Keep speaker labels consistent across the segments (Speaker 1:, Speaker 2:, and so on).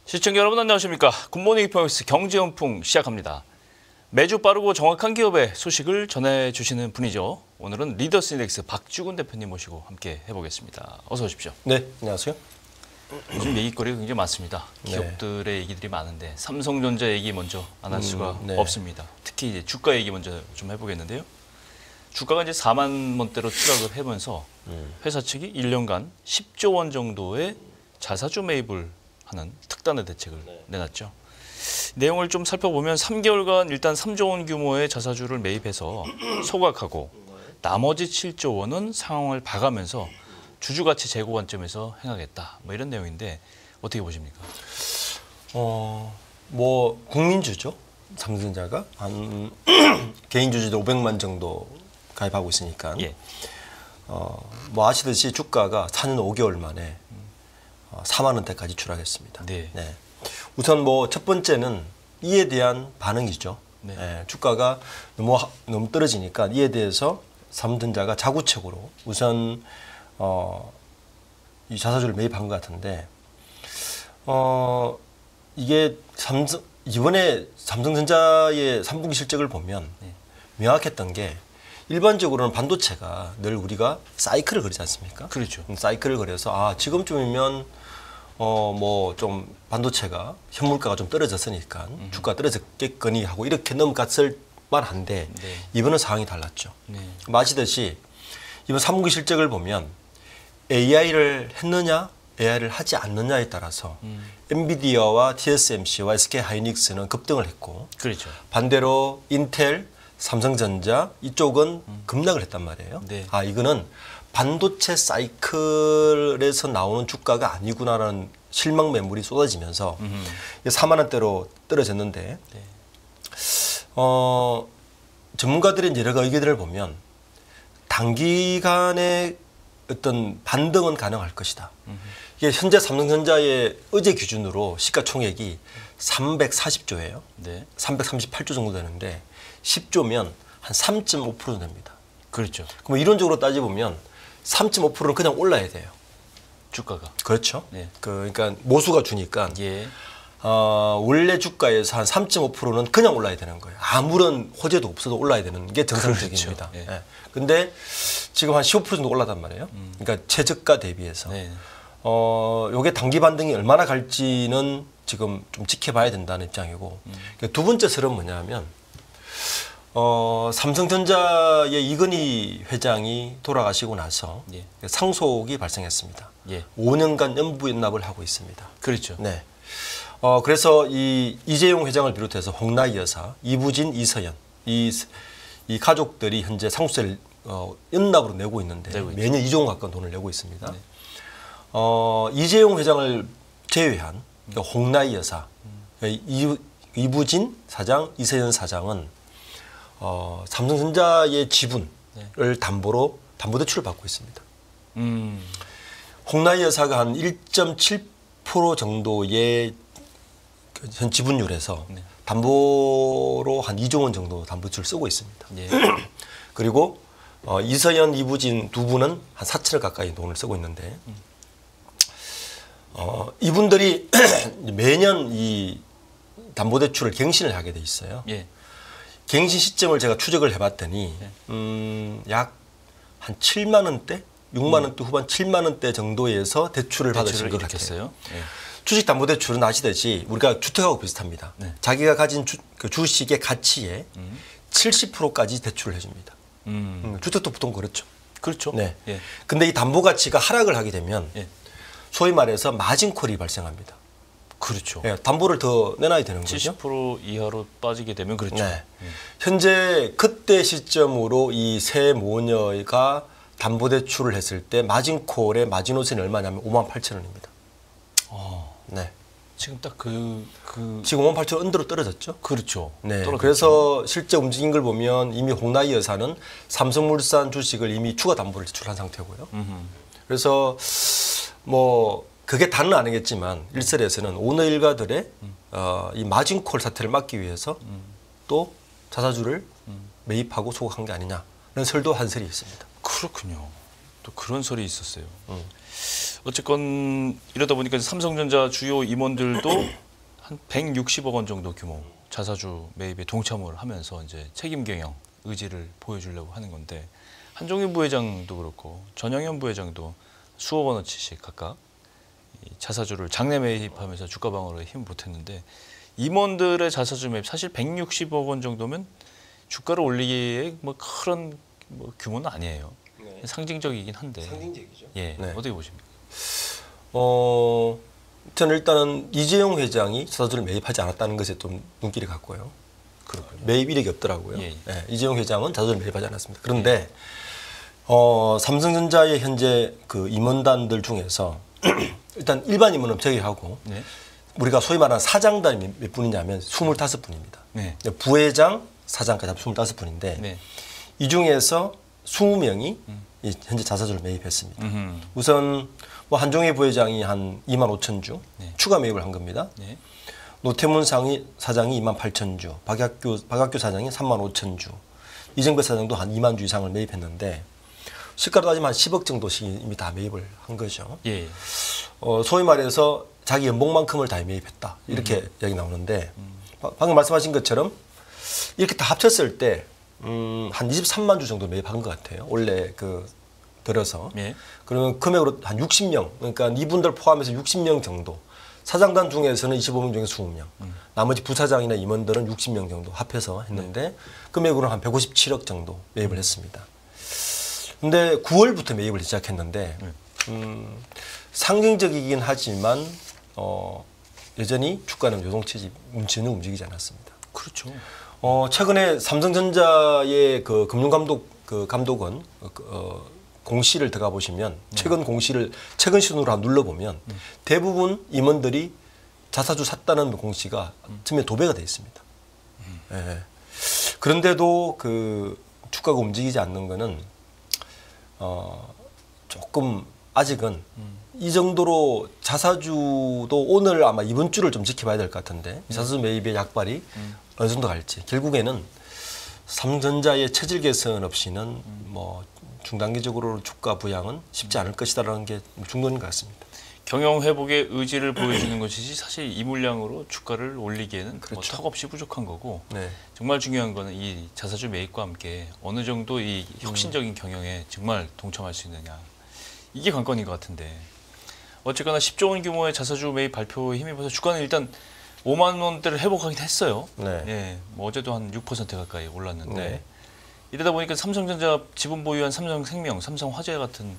Speaker 1: 시청자 여러분 안녕하십니까. 굿모닝 이퍼맥스 경제연풍 시작합니다. 매주 빠르고 정확한 기업의 소식을 전해주시는 분이죠. 오늘은 리더스인덱스 박주근 대표님 모시고 함께 해보겠습니다. 어서 오십시오.
Speaker 2: 네, 안녕하세요.
Speaker 1: 요즘 얘기거리가 굉장히 많습니다. 기업들의 얘기들이 많은데 삼성전자 얘기 먼저 안 할 수가 없습니다. 특히 이제 주가 얘기 먼저 좀 해보겠는데요. 주가가 이제 4만 원대로 추락을 하면서 회사 측이 1년간 10조 원 정도의 자사주 매입을 하는 특단의 대책을 내놨죠. 내용을 좀 살펴보면 3개월간 일단 3조 원 규모의 자사주를 매입해서 소각하고 나머지 7조 원은 상황을 봐가면서 주주가치 제고 관점에서 행하겠다. 뭐 이런 내용인데 어떻게 보십니까?
Speaker 2: 뭐 국민주죠. 삼성전자가 한 개인 주주들 500만 정도 가입하고 있으니까.
Speaker 1: 예.
Speaker 2: 뭐 아시듯이 주가가 4년 5개월 만에 4만 원대까지 추락했습니다.
Speaker 1: 네.
Speaker 2: 네. 우선 뭐 첫 번째는 이에 대한 반응이죠.
Speaker 1: 네.
Speaker 2: 네. 주가가 너무 떨어지니까 이에 대해서 삼성전자가 자구책으로 우선 이 자사주를 매입한 것 같은데 이게 이번에 삼성전자의 3분기 실적을 보면 명확했던 게 일반적으로는 반도체가 늘 우리가 사이클을 그리지 않습니까?
Speaker 1: 그렇죠.
Speaker 2: 사이클을 그려서 지금쯤이면 뭐 좀 반도체가 현물가가 좀 떨어졌으니까 주가가 떨어졌겠거니 하고 이렇게 넘어갔을 만한데 이번은 상황이 달랐죠. 아시듯이 이번 3분기 실적을 보면 AI를 했느냐 AI를 하지 않느냐에 따라서 엔비디아와 TSMC와 SK하이닉스는 급등을 했고
Speaker 1: 그렇죠.
Speaker 2: 반대로 인텔, 삼성전자 이쪽은 급락을 했단 말이에요.
Speaker 1: 네.
Speaker 2: 이거는 반도체 사이클에서 나오는 주가가 아니구나라는 실망 매물이 쏟아지면서 4만 원대로 떨어졌는데 전문가들의 여러 의견들을 보면 단기간에 어떤 반등은 가능할 것이다. 이게 현재 삼성전자의 어제 기준으로 시가총액이 340조예요.
Speaker 1: 네.
Speaker 2: 338조 정도 되는데 10조면 한 3.5% 됩니다.
Speaker 1: 그렇죠.
Speaker 2: 그럼 이론적으로 따져보면 3.5%는 그냥 올라야 돼요.
Speaker 1: 주가가.
Speaker 2: 그렇죠.
Speaker 1: 네.
Speaker 2: 그러니까 모수가 주니까
Speaker 1: 예.
Speaker 2: 원래 주가에서 한 3.5%는 그냥 올라야 되는 거예요. 아무런 호재도 없어도 올라야 되는 게 정상적입니다.
Speaker 1: 그렇죠.
Speaker 2: 예. 근데 지금 한 15% 정도 올라단 말이에요. 그러니까 최저가 대비해서.
Speaker 1: 네.
Speaker 2: 요게 단기 반등이 얼마나 갈지는 지금 좀 지켜봐야 된다는 입장이고 그러니까 두 번째 설은 뭐냐면 삼성전자의 이건희 회장이 돌아가시고 나서 상속이 발생했습니다. 5년간 연부연납을 하고 있습니다.
Speaker 1: 그렇죠.
Speaker 2: 네. 그래서 이 이재용 회장을 비롯해서 홍나희 여사, 이부진, 이서연 이 가족들이 현재 상속세를 연납으로 내고 있는데 매년 2조 원 가까운 돈을 내고 있습니다.
Speaker 1: 네.
Speaker 2: 이재용 회장을 제외한 홍나희 여사, 이부진 사장, 이서연 사장은 삼성전자의 지분을 담보로 담보대출을 받고 있습니다. 홍나희 여사가 한 1.7% 정도의 현 지분율에서 담보로 한 2조 원 정도 담보대출을 쓰고 있습니다. 그리고 이서연, 이부진 두 분은 한 4천억 가까이 돈을 쓰고 있는데 이분들이 매년 이 담보대출을 갱신을 하게 돼 있어요. 갱신 시점을 제가 추적을 해봤더니 약 한 7만 원대, 6만 원대 후반 7만 원대 정도에서 대출을 받으신 것 같아요. 주식담보대출은 아시듯이 우리가 주택하고 비슷합니다. 자기가 가진 주식의 가치의 70%까지 대출을 해줍니다. 주택도 보통 그렇죠.
Speaker 1: 그렇죠.
Speaker 2: 네. 근데 이 담보 가치가 하락을 하게 되면 소위 말해서 마진콜이 발생합니다.
Speaker 1: 그렇죠.
Speaker 2: 담보를 더 내놔야 되는 거죠.
Speaker 1: 70% 이하로 빠지게 되면 그렇죠.
Speaker 2: 현재 그때 시점으로 이 세 모녀가 담보대출을 했을 때 마진콜의 마지노선이 얼마냐면 58,000원입니다. 네.
Speaker 1: 지금 딱
Speaker 2: 지금 58,000원 언더로 떨어졌죠.
Speaker 1: 그렇죠.
Speaker 2: 네. 그래서 실제 움직인 걸 보면 이미 홍나희 여사는 삼성물산 주식을 이미 추가 담보를 제출한 상태고요. 그래서 뭐 그게 다는 아니겠지만 일설에서는 오너 일가들의 이 마진콜 사태를 막기 위해서 또 자사주를 매입하고 소각한 게 아니냐는 설도 한 설이 있습니다.
Speaker 1: 그렇군요. 또 그런 설이 있었어요. 어쨌건 이러다 보니까 삼성전자 주요 임원들도 한 160억 원 정도 규모 자사주 매입에 동참을 하면서 이제 책임 경영 의지를 보여주려고 하는 건데 한종윤 부회장도 그렇고 전영현 부회장도 수억 원어치씩 각각 이 자사주를 장내 매입하면서 주가 방어에 힘을 보탰는데 임원들의 자사주 매입 사실 160억 원 정도면 주가를 올리기에 뭐 그런 뭐 규모는 아니에요. 네. 상징적이긴 한데.
Speaker 2: 상징적이죠.
Speaker 1: 예, 네. 어떻게 보십니까?
Speaker 2: 저는 일단은 이재용 회장이 자사주를 매입하지 않았다는 것에 좀 눈길이 갔고요. 그렇군요. 매입 이력이 없더라고요. 예. 네, 이재용 회장은 자사주를 매입하지 않았습니다. 그런데 삼성전자의 현재 그 임원단들 중에서 일단 일반 임원은 제외하고 네. 우리가 소위 말하는 사장단이 몇 분이냐면 25분입니다. 네. 부회장, 사장까지 합 25분인데 네. 이 중에서 20명이 현재 자사주를 매입했습니다. 우선 뭐 한종희 부회장이 한 2만 5천 주 네. 추가 매입을 한 겁니다. 네. 노태문 사장이 2만 8천 주, 박학규 사장이 3만 5천 주, 이정배 사장도 한 2만 주 이상을 매입했는데 시가로 따지면 한 10억 정도씩 이미 다 매입을 한 거죠. 예. 소위 말해서 자기 연봉만큼을 다 매입했다 이렇게 이야기 나오는데 방금 말씀하신 것처럼 이렇게 다 합쳤을 때 한 23만 주 정도 매입한 것 같아요. 원래 그 들어서 예. 그러면 금액으로 한 60명 그러니까 이분들 포함해서 60명 정도 사장단 중에서는 25명 중에 20명 나머지 부사장이나 임원들은 60명 정도 합해서 했는데 금액으로는 한 157억 정도 매입을 했습니다. 근데 9월부터 매입을 시작했는데 상징적이긴 하지만 여전히 주가는 요동치지 전혀 움직이지 않았습니다.
Speaker 1: 그렇죠.
Speaker 2: 최근에 삼성전자의 그 감독원 공시를 들어가 보시면 최근 시눈으로 한번 눌러보면 대부분 임원들이 자사주 샀다는 공시가 처음에 도배가 돼 있습니다. 네. 그런데도 그 주가가 움직이지 않는 거는 조금 아직은 이 정도로 자사주도 오늘 아마 이번 주를 좀 지켜봐야 될 것 같은데 자사주 매입의 약발이 어느 정도 갈지 결국에는 삼성전자의 체질 개선 없이는 뭐 중단기적으로 주가 부양은 쉽지 않을 것이다라는 게 중론인 것 같습니다.
Speaker 1: 경영 회복의 의지를 보여주는 것이지 사실 이 물량으로 주가를 올리기에는
Speaker 2: 그렇죠.
Speaker 1: 뭐 턱없이 부족한 거고
Speaker 2: 네.
Speaker 1: 정말 중요한 거는 이 자사주 매입과 함께 어느 정도 이 혁신적인 경영에 정말 동참할 수 있느냐 이게 관건인 것 같은데 어쨌거나 10조 원 규모의 자사주 매입 발표에 힘입어서 주가는 일단 5만 원대를 회복하긴 했어요. 네. 예, 뭐 어제도 한 6% 가까이 올랐는데 네. 이러다 보니까 삼성전자 지분 보유한 삼성생명, 삼성화재 같은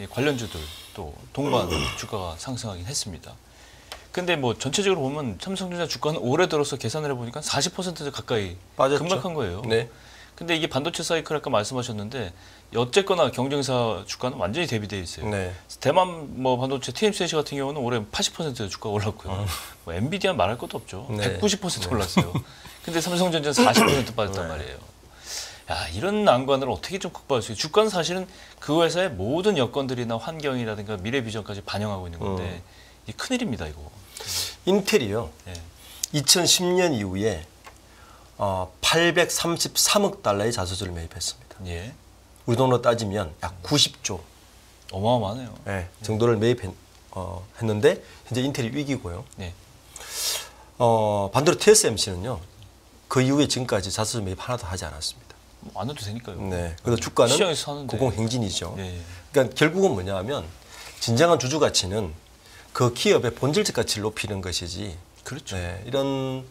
Speaker 1: 관련주들 또 동반 주가가 상승하긴 했습니다. 근데 뭐 전체적으로 보면 삼성전자 주가는 올해 들어서 계산을 해보니까 40% 가까이
Speaker 2: 빠졌죠.
Speaker 1: 급락한 거예요.
Speaker 2: 네.
Speaker 1: 근데 이게 반도체 사이클 아까 말씀하셨는데 어쨌거나 경쟁사 주가는 완전히 대비되어 있어요. 네. 대만 뭐 반도체 TSMC 같은 경우는 올해 80% 주가가 올랐고요. 뭐 엔비디아 말할 것도 없죠. 네. 190% 올랐어요. 근데 삼성전자는 40% 빠졌단 말이에요. 야, 이런 난관을 어떻게 좀 극복할 수 있어요? 주가는 사실은 그 회사의 모든 여건들이나 환경이라든가 미래 비전까지 반영하고 있는 건데 이게 큰일입니다, 이거.
Speaker 2: 인텔이요. 네. 2010년 이후에 833억 달러의 자사주를 매입했습니다.
Speaker 1: 예.
Speaker 2: 우리 돈으로 따지면 약 90조.
Speaker 1: 어마어마하네요.
Speaker 2: 네, 정도를 매입했는데 현재 인텔이 위기고요. 네. 반대로 TSMC는요. 그 이후에 지금까지 자사주 매입 하나도 하지 않았습니다.
Speaker 1: 안 해도 되니까요.
Speaker 2: 네. 그래서 주가는 고공행진이죠. 네. 그러니까 결국은 뭐냐면 진정한 주주 가치는 그 기업의 본질적 가치를 높이는 것이지.
Speaker 1: 그렇죠.
Speaker 2: 네. 이런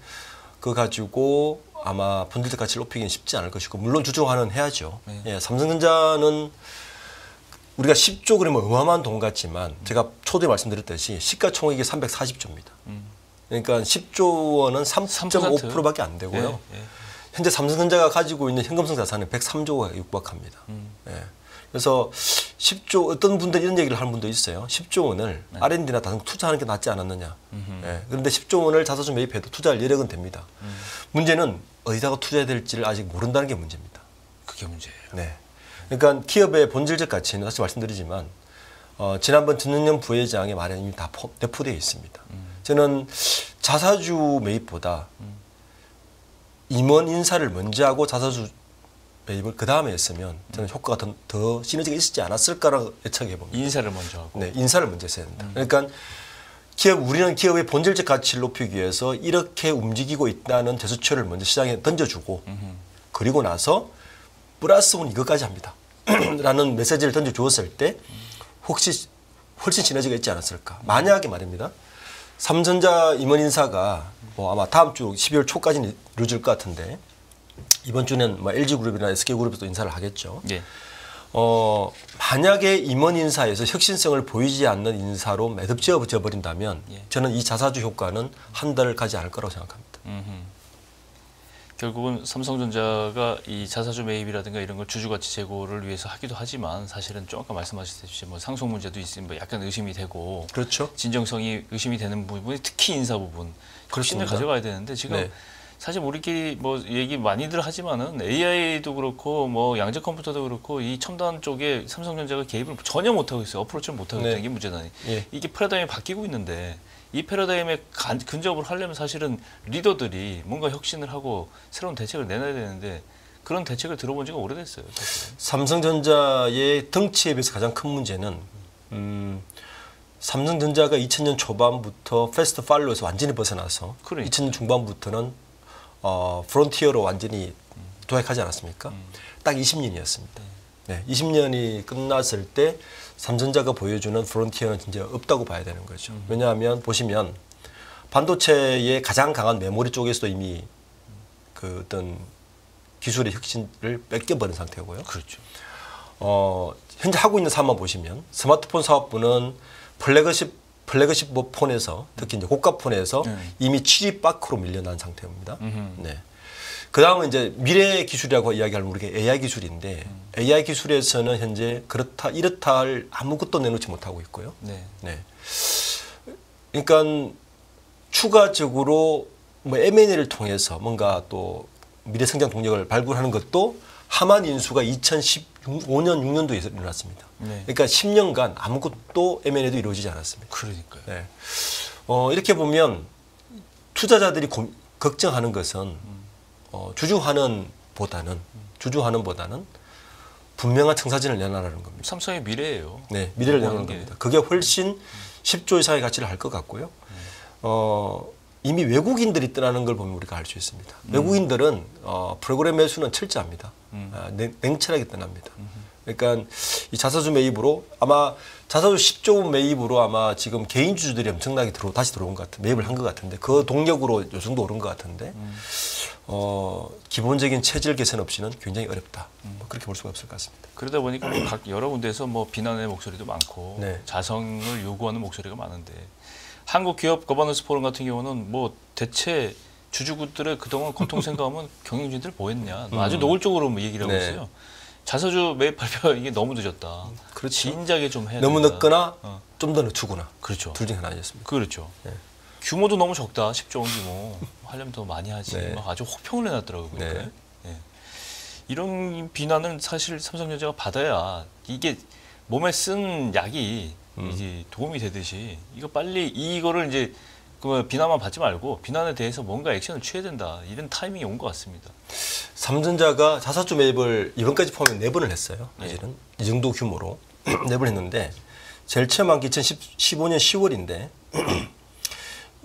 Speaker 2: 거 가지고 아마 본질적 가치를 높이기는 쉽지 않을 것이고 물론 주주환원 해야죠. 네. 예, 삼성전자는 우리가 10조 그러면 어마어마한 돈 같지만 제가 초대에 말씀드렸듯이 시가총액이 340조입니다. 그러니까 10조 원은 3.5%밖에 안 되고요. 네. 네. 현재 삼성전자가 가지고 있는 현금성 자산은 103조가 육박합니다. 예. 그래서 10조 어떤 분들이 이런 얘기를 하는 분도 있어요. 10조 원을 네. R&D나 다른 투자하는 게 낫지 않았느냐. 예. 그런데 10조 원을 자사주 매입해도 투자할 여력은 됩니다. 문제는 어디다가 투자해야 될지를 아직 모른다는 게 문제입니다.
Speaker 1: 그게 문제예요.
Speaker 2: 네. 그러니까 기업의 본질적 가치는 다시 말씀드리지만 지난번 전영현 부회장의 말에 이미 다 내포되어 있습니다. 저는 자사주 매입보다 임원 인사를 먼저 하고 자사주 매입을 그 다음에 했으면 저는 효과가 더 시너지가 있었지 않았을까라고 예측해 봅니다.
Speaker 1: 인사를 먼저 하고.
Speaker 2: 네, 인사를 먼저 했어야 된다. 그러니까 우리는 기업의 본질적 가치를 높이기 위해서 이렇게 움직이고 있다는 대수초를 먼저 시장에 던져주고 그리고 나서 플러스는 이것까지 합니다. 라는 메시지를 던져주었을 때 혹시 훨씬 시너지가 있지 않았을까. 만약에 말입니다. 삼성전자 임원 인사가 뭐 아마 다음 주 12월 초까지는 이루어질 것 같은데 이번 주는 뭐 LG그룹이나 SK그룹에도 인사를 하겠죠.
Speaker 1: 예.
Speaker 2: 만약에 임원 인사에서 혁신성을 보이지 않는 인사로 매듭지어 버린다면
Speaker 1: 예.
Speaker 2: 저는 이 자사주 효과는 한 달을 가지 않을 거라고 생각합니다.
Speaker 1: 결국은 삼성전자가 이 자사주 매입이라든가 이런 걸 주주가치 제고를 위해서 하기도 하지만 사실은 좀 아까 말씀하셨듯이 뭐 상속 문제도 있으면 뭐 약간 의심이 되고
Speaker 2: 그렇죠.
Speaker 1: 진정성이 의심이 되는 부분이 특히 인사 부분 혁신을
Speaker 2: 그렇습니다.
Speaker 1: 가져가야 되는데 지금
Speaker 2: 네.
Speaker 1: 사실 우리끼리 뭐 얘기 많이들 하지만은 AI도 그렇고 뭐 양자 컴퓨터도 그렇고 이 첨단 쪽에 삼성전자가 개입을 전혀 못하고 있어요. 어프로치를 못하고 있다는
Speaker 2: 네.
Speaker 1: 게 문제다.
Speaker 2: 예.
Speaker 1: 이게 패러다임이 바뀌고 있는데 이 패러다임에 근접을 하려면 사실은 리더들이 뭔가 혁신을 하고 새로운 대책을 내놔야 되는데 그런 대책을 들어본 지가 오래됐어요. 사실은.
Speaker 2: 삼성전자의 덩치에 비해서 가장 큰 문제는 삼성전자가 2000년 초반부터 패스트 팔로우에서 완전히 벗어나서
Speaker 1: 그러니까.
Speaker 2: 2000년 중반부터는 프론티어로 완전히 도약하지 않았습니까? 딱 20년이었습니다. 네, 20년이 끝났을 때 삼성전자가 보여주는 프론티어는 진짜 없다고 봐야 되는 거죠. 왜냐하면 보시면 반도체의 가장 강한 메모리 쪽에서도 이미 그 어떤 기술의 혁신을 뺏겨버린 상태고요.
Speaker 1: 그렇죠.
Speaker 2: 현재 하고 있는 사업만 보시면 스마트폰 사업부는 플래그십 뭐 폰에서 특히 이제 고가 폰에서 이미 7위 밖으로 밀려난 상태입니다. 네. 그 다음은 이제 미래 기술이라고 이야기하면 우리가 AI 기술인데 AI 기술에서는 현재 그렇다 이렇다 할 아무것도 내놓지 못하고 있고요.
Speaker 1: 네.
Speaker 2: 네. 그러니까 추가적으로 뭐 M&A를 통해서 뭔가 또 미래 성장 동력을 발굴하는 것도 하만 인수가 2015년 6년도에 일어났습니다.
Speaker 1: 네.
Speaker 2: 그러니까 10년간 아무것도 M&A도 이루어지지 않았습니다.
Speaker 1: 그러니까요.
Speaker 2: 네. 이렇게 보면 투자자들이 걱정하는 것은 주주환원보다는 분명한 청사진을 내놔라는 겁니다.
Speaker 1: 삼성의 미래예요.
Speaker 2: 네, 미래를 내놓는 겁니다. 그게 훨씬 10조 이상의 가치를 할 것 같고요. 이미 외국인들이 떠나는 걸 보면 우리가 알 수 있습니다. 외국인들은 프로그램 매수는 철저합니다. 냉철하게 떠납니다. 그러니까 이 자사주 매입으로 아마 자사주 10조 매입으로 아마 지금 개인 주주들이 엄청나게 다시 들어온 것 같은 매입을 한 것 같은데 그 동력으로 요 정도 오른 것 같은데 기본적인 체질 개선 없이는 굉장히 어렵다. 뭐 그렇게 볼 수가 없을 것 같습니다.
Speaker 1: 그러다 보니까 뭐 각 여러 군데에서 뭐 비난의 목소리도 많고
Speaker 2: 네.
Speaker 1: 자성을 요구하는 목소리가 많은데 한국 기업 거버넌스 포럼 같은 경우는 뭐 대체 주주들의 그동안 고통 생각하면 경영진들 뭐 했냐 아주 노골적으로 뭐 얘기를 하고
Speaker 2: 네.
Speaker 1: 있어요. 자사주 매입 발표 이게 너무 늦었다.
Speaker 2: 그렇죠.
Speaker 1: 진작에 좀 해야
Speaker 2: 너무
Speaker 1: 된다.
Speaker 2: 늦거나 좀 더 늦추거나
Speaker 1: 그렇죠.
Speaker 2: 둘 중에 하나 아니었습니까?
Speaker 1: 그렇죠.
Speaker 2: 네.
Speaker 1: 규모도 너무 적다. 10조 원 규모. 하려면 더 많이 하지.
Speaker 2: 네.
Speaker 1: 막 아주 혹평을 내놨더라고요. 그러니까.
Speaker 2: 네.
Speaker 1: 네. 이런 비난은 사실 삼성전자가 받아야 이게 몸에 쓴 약이 이제 도움이 되듯이 이거 빨리 이거를 이제 그 비난만 받지 말고 비난에 대해서 뭔가 액션을 취해야 된다. 이런 타이밍이 온 것 같습니다.
Speaker 2: 삼성전자가 자사주 매입을 이번까지 포함해 4번을 했어요. 사실은 이 정도 규모로 4번 했는데 제일 처음 한 게 2015년 10월인데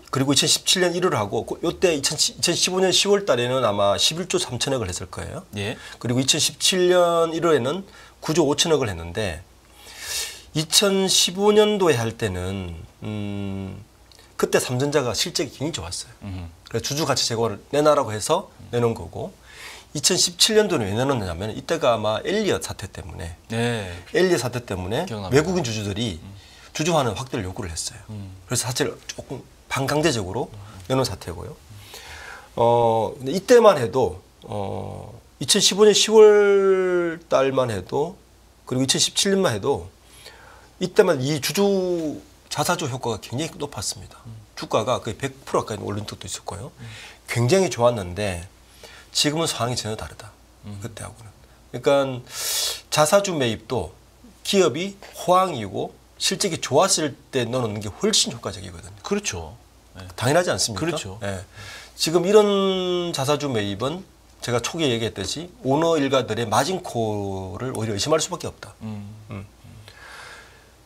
Speaker 2: 그리고 2017년 1월 하고 이때 2015년 10월 달에는 아마 11조 3천억을 했을 거예요.
Speaker 1: 예.
Speaker 2: 그리고 2017년 1월에는 9조 5천억을 했는데 2015년도에 할 때는 그때 삼성전자가 실적이 굉장히 좋았어요. 그래서 주주 가치 제고를 내놔라고 해서 내놓은 거고 2017년도는 왜 내놓느냐면 이때가 아마 엘리엇 사태 때문에
Speaker 1: 네.
Speaker 2: 엘리엇 사태 때문에
Speaker 1: 기억납니다.
Speaker 2: 외국인 주주들이 주주환원 확대를 요구를 했어요. 그래서 사실 조금 반강제적으로 내놓은 사태고요. 근데 이때만 해도 2015년 10월 달만 해도 그리고 2017년만 해도 이때만 이 주주 자사주 효과가 굉장히 높았습니다. 주가가 거의 100% 가까이 오른 적도 있었고요. 굉장히 좋았는데 지금은 상황이 전혀 다르다. 그때하고는. 그러니까 자사주 매입도 기업이 호황이고 실적이 좋았을 때 넣는 게 훨씬 효과적이거든요.
Speaker 1: 그렇죠. 네.
Speaker 2: 당연하지 않습니까?
Speaker 1: 그렇죠.
Speaker 2: 네. 지금 이런 자사주 매입은 제가 초기에 얘기했듯이 오너 일가들의 마진콜을 오히려 의심할 수밖에 없다.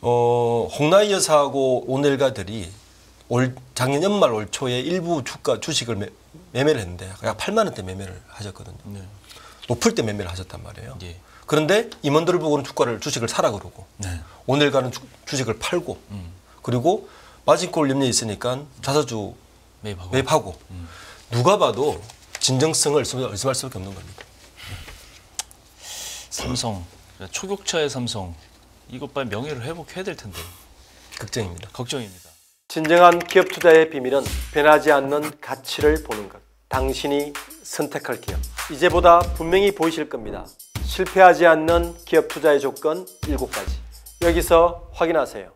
Speaker 2: 홍나희 여사하고 오너 일가들이 작년 연말 올 초에 일부 주식을 매매를 했는데 약 8만 원대 매매를 하셨거든요.
Speaker 1: 네.
Speaker 2: 높을 때 매매를 하셨단 말이에요.
Speaker 1: 예.
Speaker 2: 그런데 임원들을 보고는 주식을 사라 그러고
Speaker 1: 네.
Speaker 2: 오늘 가는 주식을 팔고 그리고 마진콜 염려에 있으니까 자사주 매입하고 누가 봐도 진정성을 의심할 수밖에 없는 겁니다.
Speaker 1: 삼성, 초격차의 삼성, 이것 빨리 명예를 회복해야 될 텐데.
Speaker 2: 걱정입니다.
Speaker 1: 걱정입니다.
Speaker 3: 진정한 기업 투자의 비밀은 변하지 않는 가치를 보는 것. 당신이 선택할 기업. 이제보다 분명히 보이실 겁니다. 실패하지 않는 기업 투자의 조건 7가지. 여기서 확인하세요.